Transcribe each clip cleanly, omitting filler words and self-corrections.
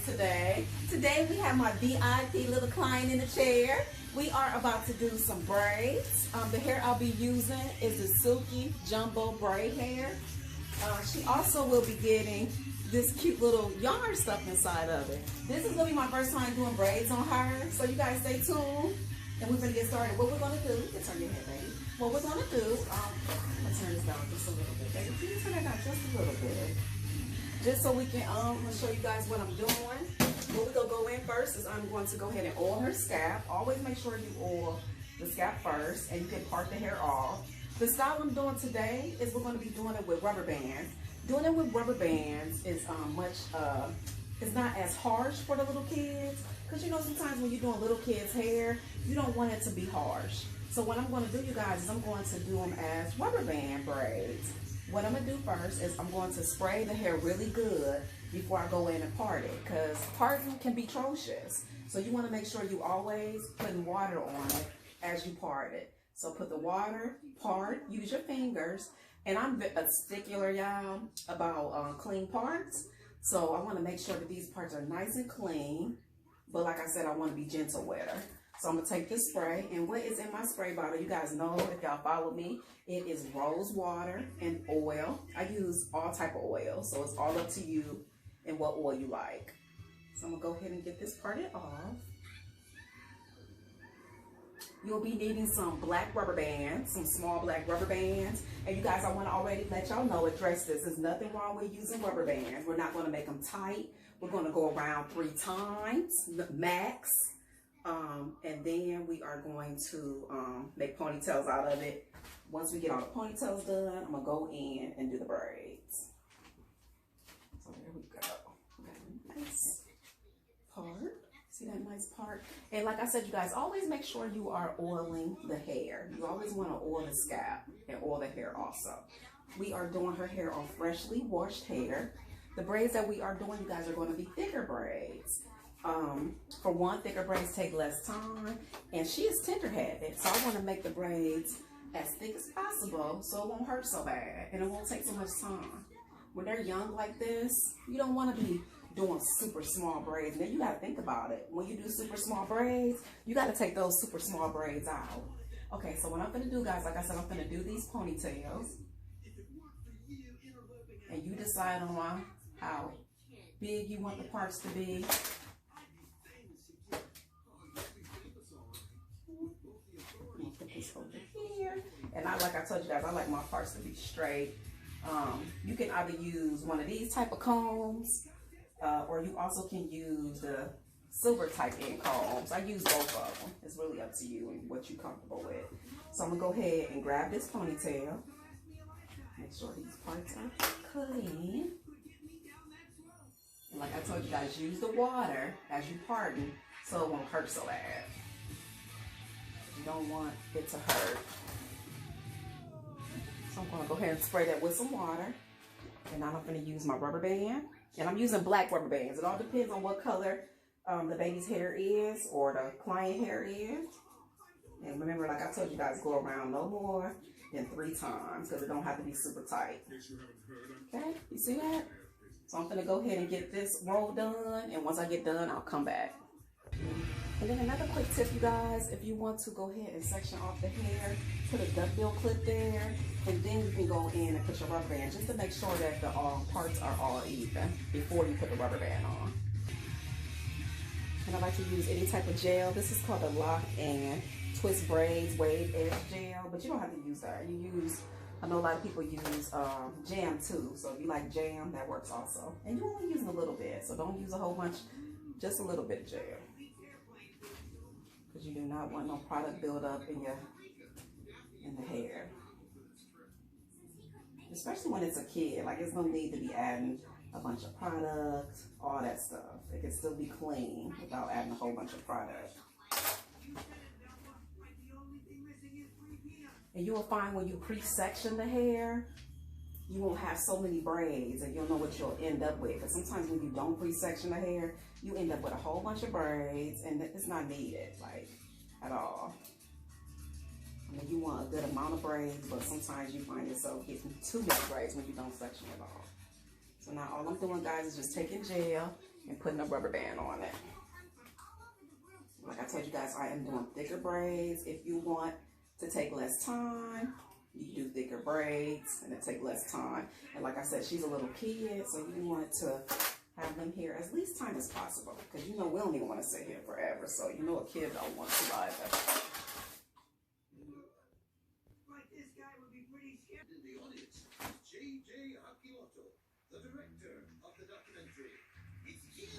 today. Today we have my VIP little client in the chair. We are about to do some braids. The hair I'll be using is the silky jumbo braid hair. She also will be getting this cute little yarn stuff inside of it. This is going to be my first time doing braids on her, so you guys stay tuned. And we're going to get started. What we're going to do, you can turn your head, baby. What we're going to do, let's turn this down just a little bit, baby. Can you turn it down just a little bit? Just so we can show you guys what I'm doing. What we're going to go in first is I'm going to go ahead and oil her scalp. Always make sure you oil the scalp first, and you can part the hair off. The style I'm doing today is we're going to be doing it with rubber bands. Doing it with rubber bands is it's not as harsh for the little kids, because you know sometimes when you're doing little kids' hair, you don't want it to be harsh. So what I'm going to do, you guys, is I'm going to do them as rubber band braids. What I'm going to do first is I'm going to spray the hair really good before I go in and part it, because parting can be atrocious. So you want to make sure you always putting water on it as you part it. So put the water, part, use your fingers, and I'm a stickler, y'all, about clean parts. So I want to make sure that these parts are nice and clean, but like I said, I want to be gentle with her. So I'm going to take this spray, and what is in my spray bottle, you guys know if y'all follow me, it is rose water and oil. I use all type of oil, so it's all up to you and what oil you like. So I'm going to go ahead and get this parted off. You'll be needing some black rubber bands, some small black rubber bands. And you guys, I want to already let y'all know, address this. There's nothing wrong with using rubber bands. We're not going to make them tight. We're going to go around 3 times, max. And then we are going to make ponytails out of it. Once we get all the ponytails done, I'm going to go in and do the braids. So there we go. We got a nice part. See that nice part? And like I said, you guys, always make sure you are oiling the hair. You always want to oil the scalp and oil the hair also. We are doing her hair on freshly washed hair. The braids that we are doing, you guys, are going to be thicker braids. For one, thicker braids take less time, and she is tender-headed, so I want to make the braids as thick as possible so it won't hurt so bad and it won't take so much time. When they're young like this, you don't want to be doing super small braids. Now you got to think about it. When you do super small braids, you got to take those super small braids out. Okay, so what I'm going to do, guys, like I said, I'm going to do these ponytails, and you decide on how big you want the parts to be. Over here, and like I told you guys, I like my parts to be straight. You can either use one of these type of combs, or you also can use the silver type end combs. I use both of them. It's really up to you and what you're comfortable with. So I'm gonna go ahead and grab this ponytail. Make sure these parts are clean. And like I told you guys, use the water as you parting so it won't hurt so bad. You don't want it to hurt. So I'm going to go ahead and spray that with some water. And now I'm going to use my rubber band. And I'm using black rubber bands. It all depends on what color the baby's hair is or the client hair is. And remember, like I told you guys, go around no more than 3 times because it don't have to be super tight. Okay, you see that? So I'm going to go ahead and get this roll done. And once I get done, I'll come back. And then another quick tip, you guys, if you want to go ahead and section off the hair, put a duckbill clip there, and then you can go in and put your rubber band just to make sure that the parts are all even before you put the rubber band on. And I like to use any type of gel. This is called the Lock and Twist Braids Wave Edge Gel, but you don't have to use that. You use, I know a lot of people use jam too, so if you like jam, that works also. And you're only using a little bit, so don't use a whole bunch, just a little bit of gel. Because you do not want no product buildup in the hair. Especially when it's a kid. Like, it's no need to be adding a bunch of product, all that stuff. It can still be clean without adding a whole bunch of product. And you will find when you pre-section the hair, you won't have so many braids and you'll know what you'll end up with. Because sometimes when you don't pre-section the hair, you end up with a whole bunch of braids and it's not needed, like, at all. I mean, you want a good amount of braids, but sometimes you find yourself getting too many braids when you don't section at all. So now all I'm doing, guys, is just taking gel and putting a rubber band on it. Like I told you guys, I am doing thicker braids. If you want to take less time, you can do thicker braids and it take less time. And like I said, she's a little kid, so you want to have them here as least time as possible, because you know we don't even want to sit here forever. So you know a kid don't want to either. Like this guy would be pretty scared. In the audience, J.J. Akimoto, the director of the documentary. It's you.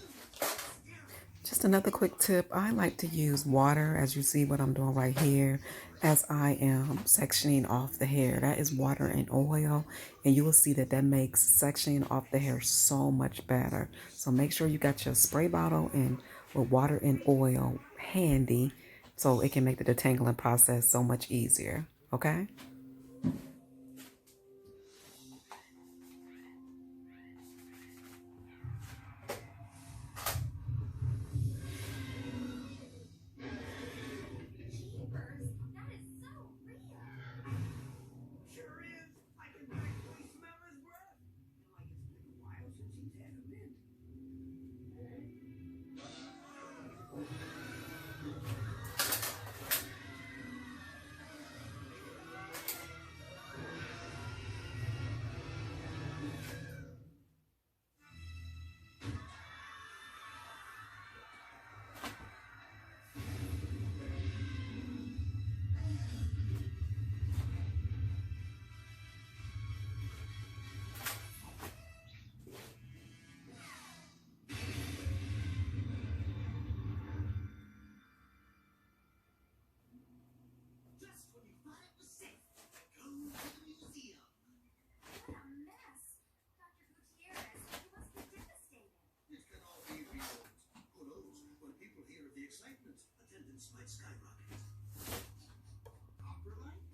Just another quick tip, I like to use water, as you see what I'm doing right here, as I am sectioning off the hair. That is water and oil, and you will see that that makes sectioning off the hair so much better. So make sure you got your spray bottle and with water and oil handy so it can make the detangling process so much easier, okay? Sure is. I can practically smell his breath. Like it's been a while since he's had a mint. Just when you thought it was safe, go to the museum. What a mess! Dr. Gutierrez, you must be devastated. It can all be rebuilt. Who knows? When people hear of the excitement, attendance might skyrocket. Opera light?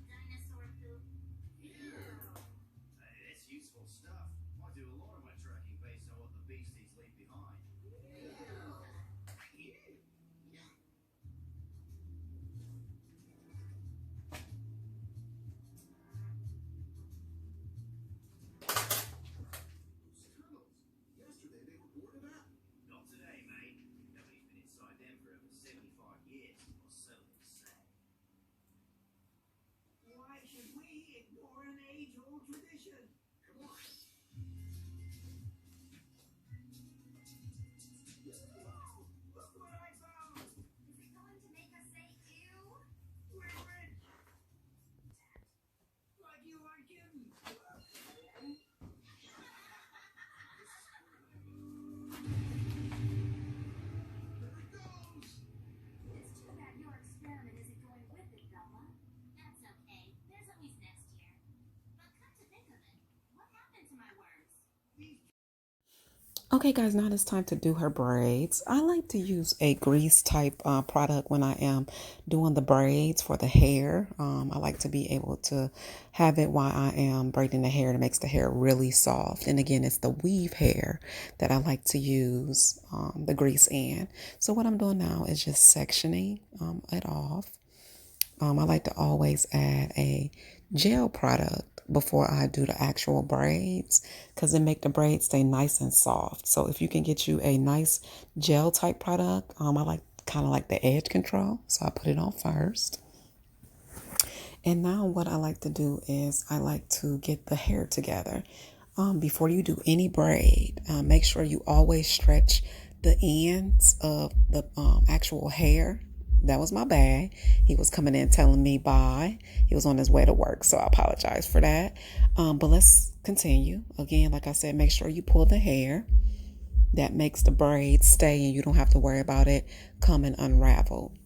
Dinosaur poop. Hey, that's useful stuff. I do a lot of my tracking based on what the beasties leave behind. Yesterday they were boarded up. Not today, mate. Nobody's been inside them for over 75 years, or so they say. Why should we ignore an age-old tradition? Come on. Look what I found! Is it going to make us say ew? Wait. Like you aren't kidding. There it goes! It's too bad your experiment isn't going with it, Velma. That's okay. There's always next year. But come to think of it, what happened to my worms? Okay guys, now it's time to do her braids. I like to use a grease type product when I am doing the braids for the hair. I like to be able to have it while I am braiding the hair. It makes the hair really soft. And again, it's the weave hair that I like to use the grease in. So what I'm doing now is just sectioning it off. I like to always add a gel product before I do the actual braids, because it make the braids stay nice and soft. So if you can get you a nice gel type product, I like kind of like the edge control. So I put it on first. And now what I like to do is I like to get the hair together. Before you do any braid, make sure you always stretch the ends of the actual hair. That was my bag. He was coming in telling me bye. He was on his way to work, so I apologize for that. But let's continue. Again, like I said, make sure you pull the hair. That makes the braid stay and you don't have to worry about it coming unraveled.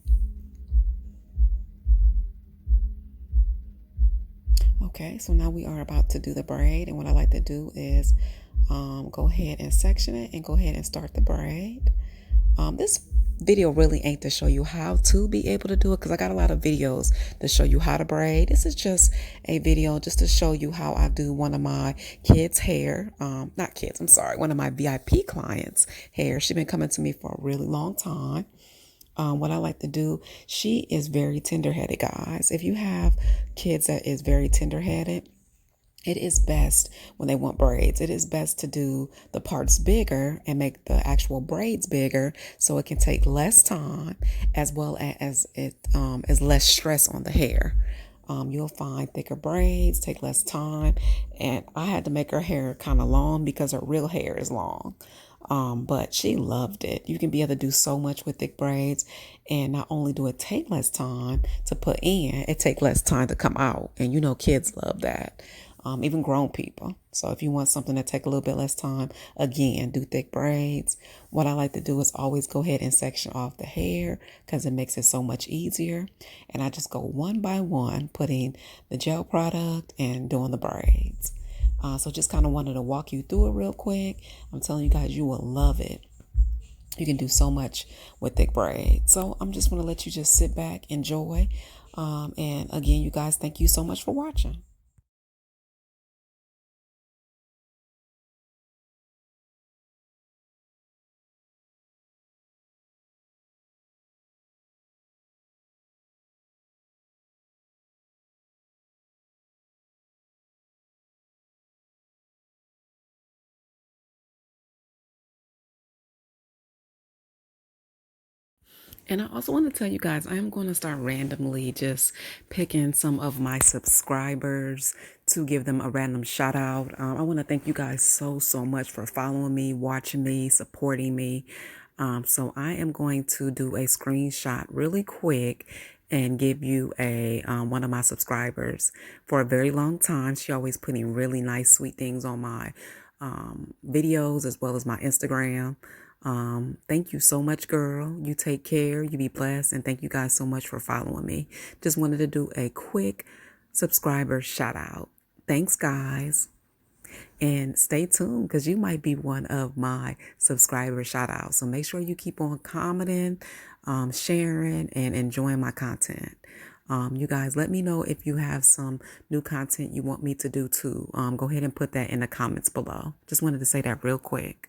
Okay, so now we are about to do the braid, and what I like to do is go ahead and section it and go ahead and start the braid. This video really ain't to show you how to be able to do it, because I got a lot of videos to show you how to braid. This is just a video just to show you how I do one of my kids' hair. Not kids, I'm sorry, one of my VIP clients' hair. She's been coming to me for a really long time. What I like to do, she is very tender-headed, guys. If you have kids that is very tender-headed, it is best when they want braids. It is best to do the parts bigger and make the actual braids bigger so it can take less time, as well as it is less stress on the hair. You'll find thicker braids take less time, and I had to make her hair kind of long because her real hair is long. But she loved it. You can be able to do so much with thick braids, and not only do it take less time to put in, it take less time to come out. And you know, kids love that. Even grown people. So if you want something to take a little bit less time, again, do thick braids. What I like to do is always go ahead and section off the hair because it makes it so much easier. And I just go one by one, putting the gel product and doing the braids. So just kind of wanted to walk you through it real quick. I'm telling you guys, you will love it. You can do so much with thick braids. So I'm just going to let you just sit back, enjoy. And again, you guys, thank you so much for watching. And I also want to tell you guys, I am going to start randomly just picking some of my subscribers to give them a random shout out. I want to thank you guys so much for following me, watching me, supporting me. So I am going to do a screenshot really quick and give you a one of my subscribers. For a very long time, she always putting really nice, sweet things on my videos as well as my Instagram. Thank you so much, girl. You take care. You be blessed. And thank you guys so much for following me. Just wanted to do a quick subscriber shout out. Thanks, guys. And stay tuned because you might be one of my subscriber shout outs. So make sure you keep on commenting, sharing, and enjoying my content. You guys, let me know if you have some new content you want me to do too. Go ahead and put that in the comments below. Just wanted to say that real quick.